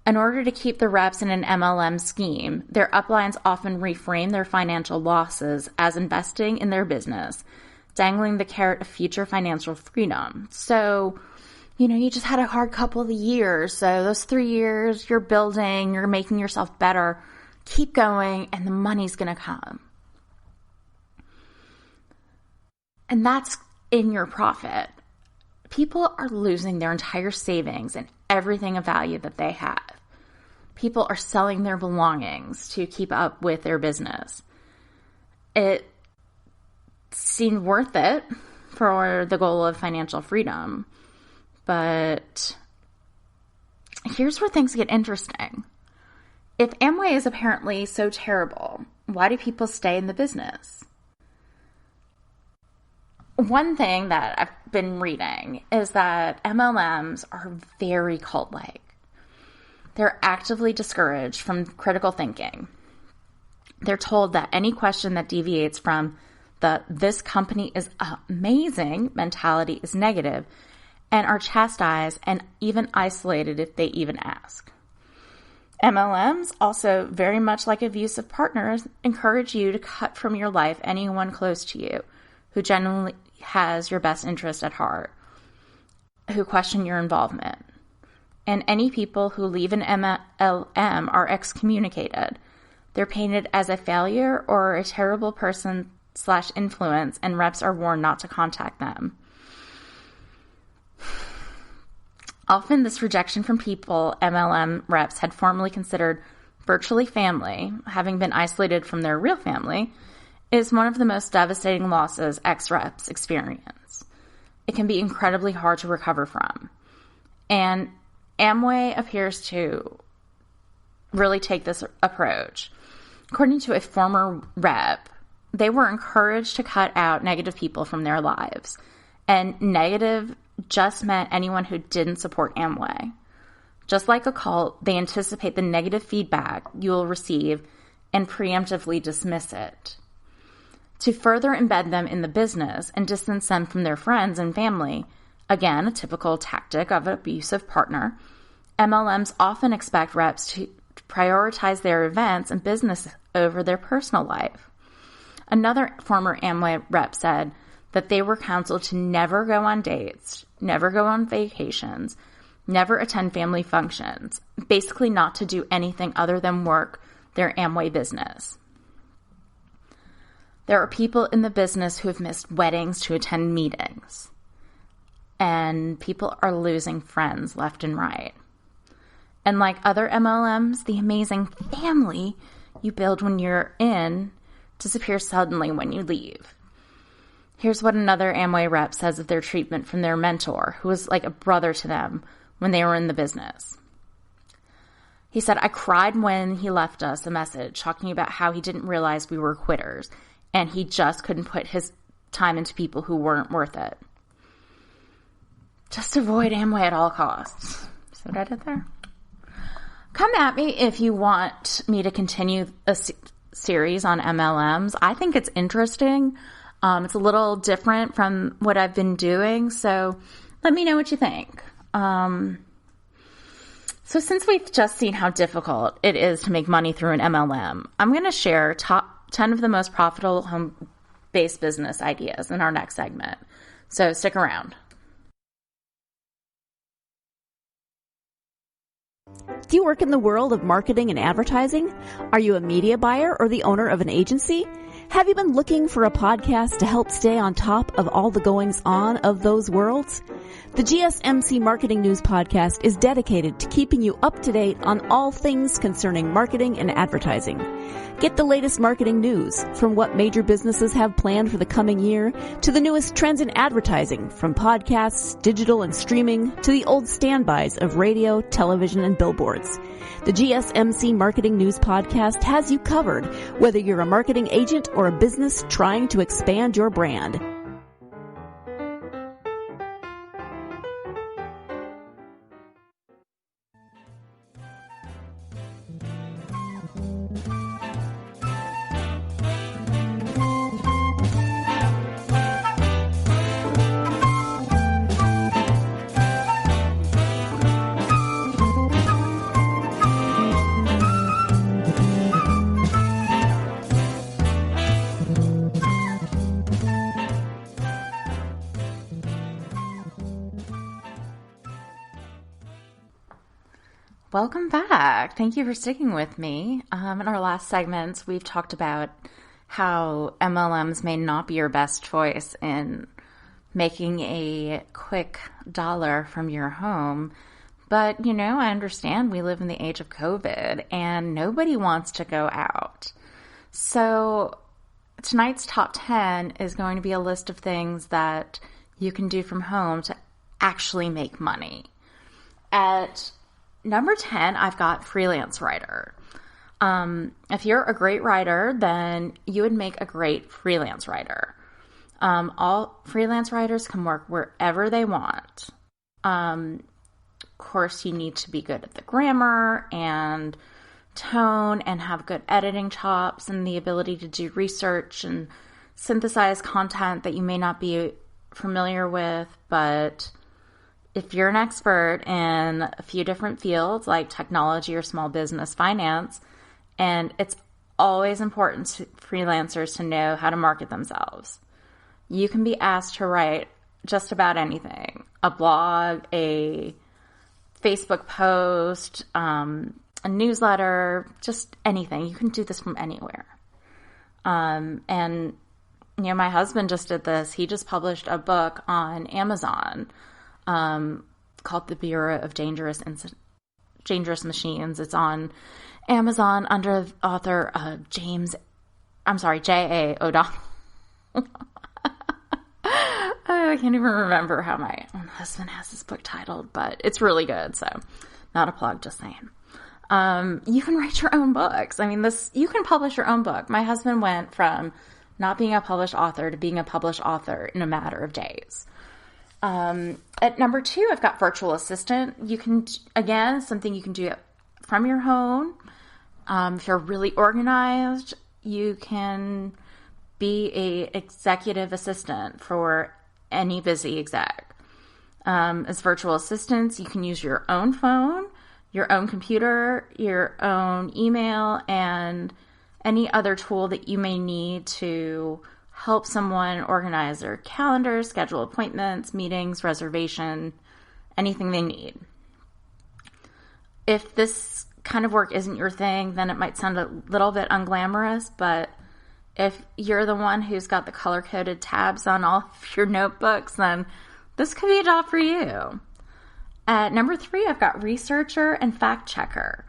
In order to keep the reps in an MLM scheme, their uplines often reframe their financial losses as investing in their business, dangling the carrot of future financial freedom. So, you just had a hard couple of years. So those 3 years, you're building, you're making yourself better. Keep going, and the money's going to come. And that's in your profit. People are losing their entire savings and everything of value that they have. People are selling their belongings to keep up with their business. It seemed worth it for the goal of financial freedom. But here's where things get interesting. If Amway is apparently so terrible, why do people stay in the business? One thing that I've been reading is that MLMs are very cult-like. They're actively discouraged from critical thinking. They're told that any question that deviates from the "this company is amazing" mentality is negative, and are chastised and even isolated if they even ask. MLMs, also very much like abusive partners, encourage you to cut from your life anyone close to you who genuinely has your best interest at heart, who question your involvement. And any people who leave an MLM are excommunicated. They're painted as a failure or a terrible person / influence, and reps are warned not to contact them. Often this rejection from people MLM reps had formerly considered virtually family, having been isolated from their real family, is one of the most devastating losses ex-reps experience. It can be incredibly hard to recover from. And Amway appears to really take this approach. According to a former rep, they were encouraged to cut out negative people from their lives. And negative just meant anyone who didn't support Amway. Just like a cult, they anticipate the negative feedback you will receive and preemptively dismiss it. To further embed them in the business and distance them from their friends and family, again, a typical tactic of an abusive partner, MLMs often expect reps to prioritize their events and business over their personal life. Another former Amway rep said that they were counseled to never go on dates, never go on vacations, never attend family functions, basically not to do anything other than work their Amway business. There are people in the business who have missed weddings to attend meetings, and people are losing friends left and right. And like other MLMs, the amazing family you build when you're in disappears suddenly when you leave. Here's what another Amway rep says of their treatment from their mentor, who was like a brother to them when they were in the business. He said, "I cried when he left us a message talking about how he didn't realize we were quitters, and he just couldn't put his time into people who weren't worth it. Just avoid Amway at all costs." See what I did there? Come at me if you want me to continue a series on MLMs. I think it's interesting. It's a little different from what I've been doing, so let me know what you think. So since we've just seen how difficult it is to make money through an MLM, I'm going to share top 10 of the most profitable home-based business ideas in our next segment. So stick around. Do you work in the world of marketing and advertising? Are you a media buyer or the owner of an agency? Have you been looking for a podcast to help stay on top of all the goings-on of those worlds? The GSMC Marketing News Podcast is dedicated to keeping you up to date on all things concerning marketing and advertising. Get the latest marketing news, from what major businesses have planned for the coming year to the newest trends in advertising, from podcasts, digital and streaming, to the old standbys of radio, television, and billboards. The GSMC Marketing News Podcast has you covered, whether you're a marketing agent or a business trying to expand your brand. Welcome back. Thank you for sticking with me. In our last segments, we've talked about how MLMs may not be your best choice in making a quick dollar from your home. But, I understand we live in the age of COVID and nobody wants to go out. So tonight's top 10 is going to be a list of things that you can do from home to actually make money. At number 10, I've got freelance writer. If you're a great writer, then you would make a great freelance writer. All freelance writers can work wherever they want. Of course, you need to be good at the grammar and tone and have good editing chops and the ability to do research and synthesize content that you may not be familiar with, but if you're an expert in a few different fields like technology or small business finance, and it's always important to freelancers to know how to market themselves. You can be asked to write just about anything. A blog, a Facebook post, a newsletter, just anything. You can do this from anywhere. And my husband just did this. He just published a book on Amazon called The Bureau of Dangerous Machines. It's on Amazon under the author J.A. O'Donnell. I can't even remember how my husband has this book titled, but it's really good. So not a plug, just saying. You can write your own books. You can publish your own book. My husband went from not being a published author to being a published author in a matter of days. At number 2, I've got virtual assistant. You can, again, something you can do from your home. If you're really organized, you can be a executive assistant for any busy exec. As virtual assistants, you can use your own phone, your own computer, your own email, and any other tool that you may need to help someone organize their calendar, schedule appointments, meetings, reservation, anything they need. If this kind of work isn't your thing, then it might sound a little bit unglamorous, but if you're the one who's got the color-coded tabs on all of your notebooks, then this could be a job for you. At number 3, I've got researcher and fact checker.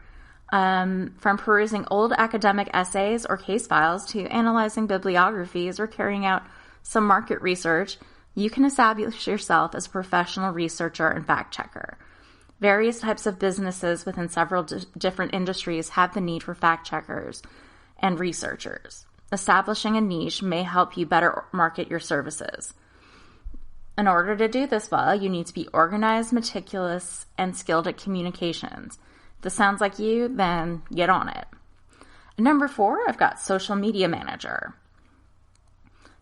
From perusing old academic essays or case files to analyzing bibliographies or carrying out some market research, you can establish yourself as a professional researcher and fact checker. Various types of businesses within several different industries have the need for fact checkers and researchers. Establishing a niche may help you better market your services. In order to do this well, you need to be organized, meticulous, and skilled at communications. If this sounds like you, then get on it. Number 4, I've got social media manager.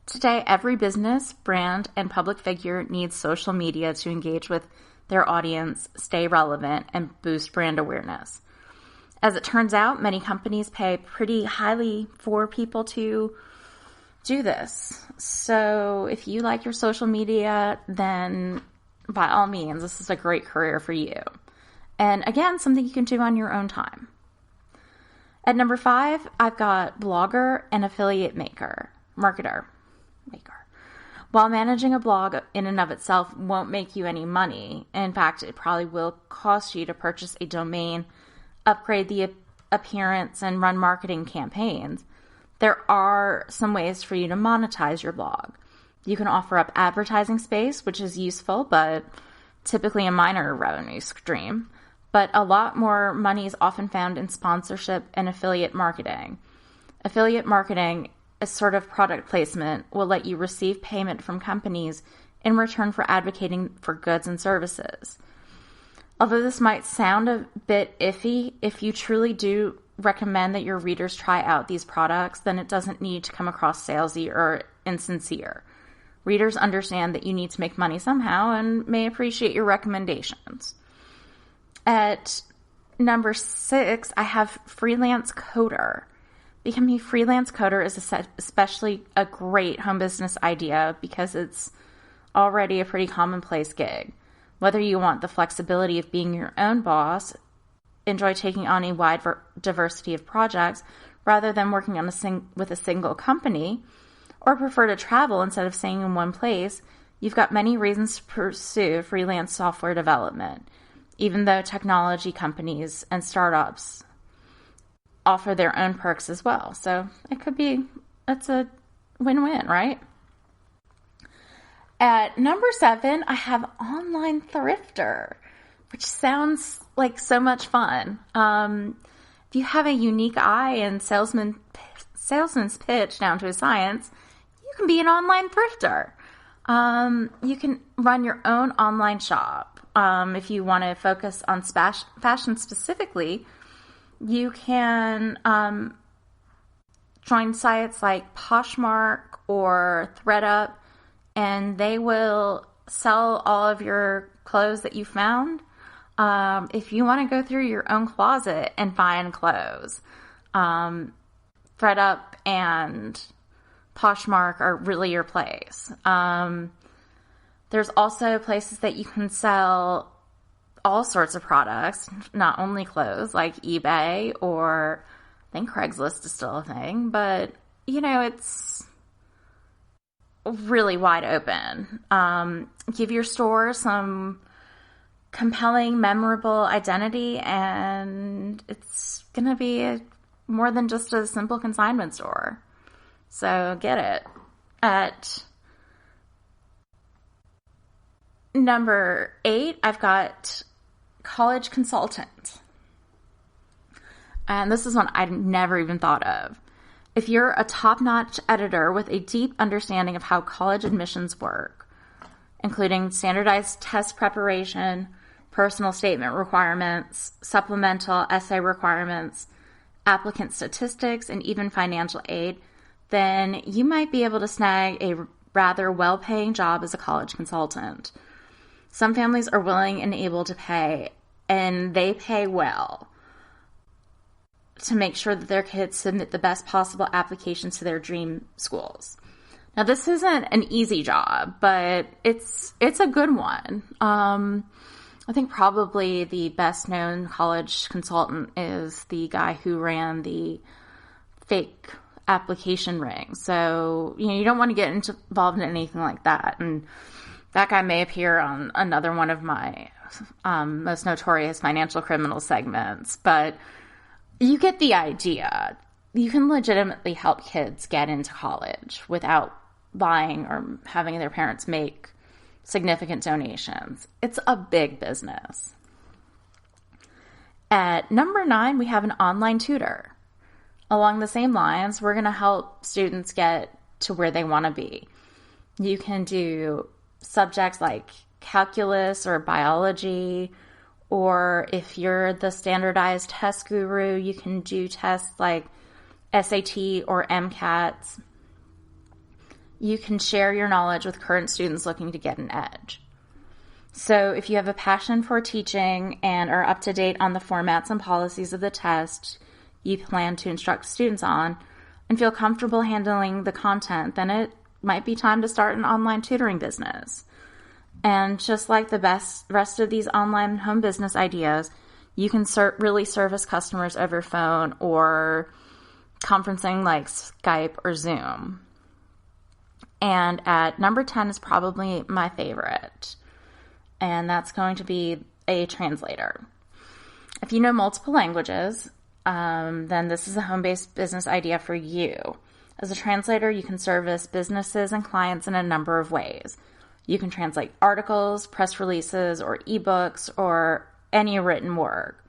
Today, every business, brand, and public figure needs social media to engage with their audience, stay relevant, and boost brand awareness. As it turns out, many companies pay pretty highly for people to do this. So if you like your social media, then by all means, this is a great career for you. And again, something you can do on your own time. At number 5, I've got blogger and affiliate marketer. While managing a blog in and of itself won't make you any money, in fact, it probably will cost you to purchase a domain, upgrade the appearance, and run marketing campaigns, there are some ways for you to monetize your blog. You can offer up advertising space, which is useful, but typically a minor revenue stream. But a lot more money is often found in sponsorship and affiliate marketing. Affiliate marketing, a sort of product placement, will let you receive payment from companies in return for advocating for goods and services. Although this might sound a bit iffy, if you truly do recommend that your readers try out these products, then it doesn't need to come across salesy or insincere. Readers understand that you need to make money somehow and may appreciate your recommendations. At number 6, I have freelance coder. Becoming a freelance coder is especially a great home business idea because it's already a pretty commonplace gig. Whether you want the flexibility of being your own boss, enjoy taking on a wide diversity of projects rather than working on with a single company, or prefer to travel instead of staying in one place, you've got many reasons to pursue freelance software development, even though technology companies and startups offer their own perks as well. So it's a win-win, right? At number 7, I have online thrifter, which sounds like so much fun. If you have a unique eye and salesman's pitch down to a science, you can be an online thrifter. You can run your own online shop. If you want to focus on fashion specifically, you can join sites like Poshmark or ThredUp, and they will sell all of your clothes that you found. If you want to go through your own closet and find clothes, ThredUp and Poshmark are really your place. There's also places that you can sell all sorts of products, not only clothes, like eBay, or I think Craigslist is still a thing, but it's really wide open. Give your store some compelling, memorable identity, and it's going to be more than just a simple consignment store. So get it. At number 8, I've got college consultant. And this is one I'd never even thought of. If you're a top-notch editor with a deep understanding of how college admissions work, including standardized test preparation, personal statement requirements, supplemental essay requirements, applicant statistics, and even financial aid, then you might be able to snag a rather well-paying job as a college consultant. Some families are willing and able to pay, and they pay well, to make sure that their kids submit the best possible applications to their dream schools. Now, this isn't an easy job, but it's a good one. I think probably the best known college consultant is the guy who ran the fake application ring. So, you don't want to get involved in anything like that. And that guy may appear on another one of my most notorious financial criminal segments, but you get the idea. You can legitimately help kids get into college without buying or having their parents make significant donations. It's a big business. At number 9, we have an online tutor. Along the same lines, we're going to help students get to where they want to be. You can do subjects like calculus or biology, or if you're the standardized test guru, you can do tests like SAT or MCATs, you can share your knowledge with current students looking to get an edge. So if you have a passion for teaching and are up to date on the formats and policies of the test you plan to instruct students on and feel comfortable handling the content, then it might be time to start an online tutoring business. And just like the rest of these online home business ideas, you can really service customers over phone or conferencing like Skype or Zoom. And at number 10 is probably my favorite, and that's going to be a translator. If you know multiple languages, then this is a home-based business idea for you. As a translator, you can service businesses and clients in a number of ways. You can translate articles, press releases, or ebooks, or any written work.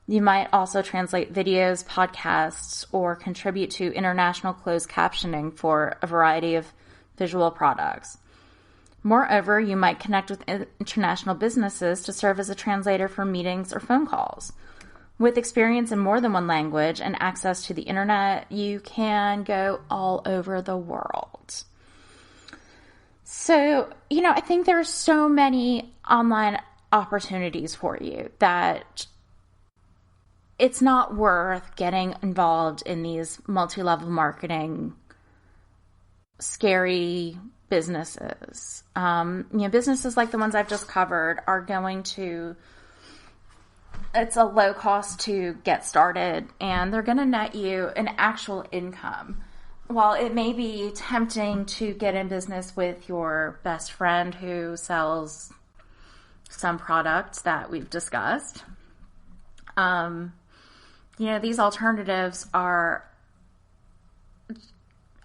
You might also translate videos, podcasts, or contribute to international closed captioning for a variety of visual products. Moreover, you might connect with international businesses to serve as a translator for meetings or phone calls. With experience in more than one language and access to the internet, you can go all over the world. So, I think there are so many online opportunities for you that it's not worth getting involved in these multi-level marketing, scary businesses. Businesses like the ones I've just covered are it's a low cost to get started, and they're going to net you an actual income. While it may be tempting to get in business with your best friend who sells some products that we've discussed, these alternatives are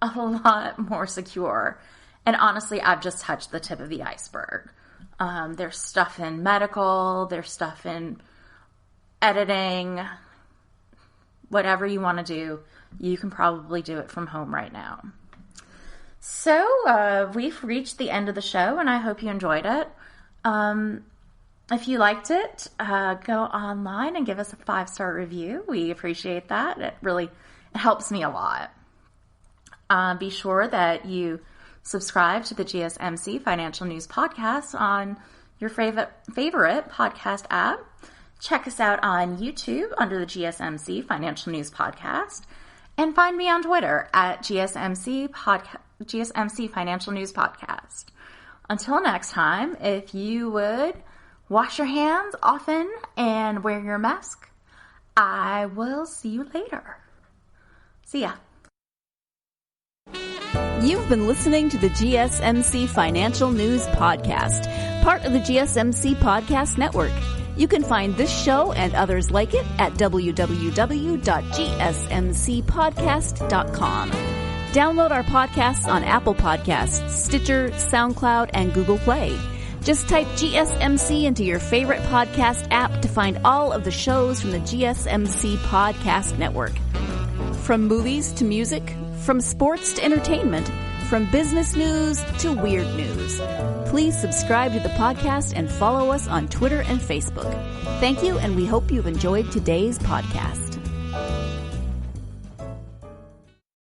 a lot more secure. And honestly, I've just touched the tip of the iceberg. There's stuff in medical, there's stuff in editing, whatever you want to do, you can probably do it from home right now. So we've reached the end of the show, and I hope you enjoyed it. If you liked it, go online and give us a 5-star review. We appreciate that. It helps me a lot. Be sure that you subscribe to the GSMC Financial News Podcast on your favorite podcast app. Check us out on YouTube under the GSMC Financial News Podcast. And find me on Twitter at GSMC Financial News Podcast. Until next time, if you would wash your hands often and wear your mask, I will see you later. See ya. You've been listening to the GSMC Financial News Podcast, part of the GSMC Podcast Network. You can find this show and others like it at www.gsmcpodcast.com. Download our podcasts on Apple Podcasts, Stitcher, SoundCloud, and Google Play. Just type GSMC into your favorite podcast app to find all of the shows from the GSMC Podcast Network. From movies to music, from sports to entertainment, from business news to weird news. Please subscribe to the podcast and follow us on Twitter and Facebook. Thank you, and we hope you've enjoyed today's podcast.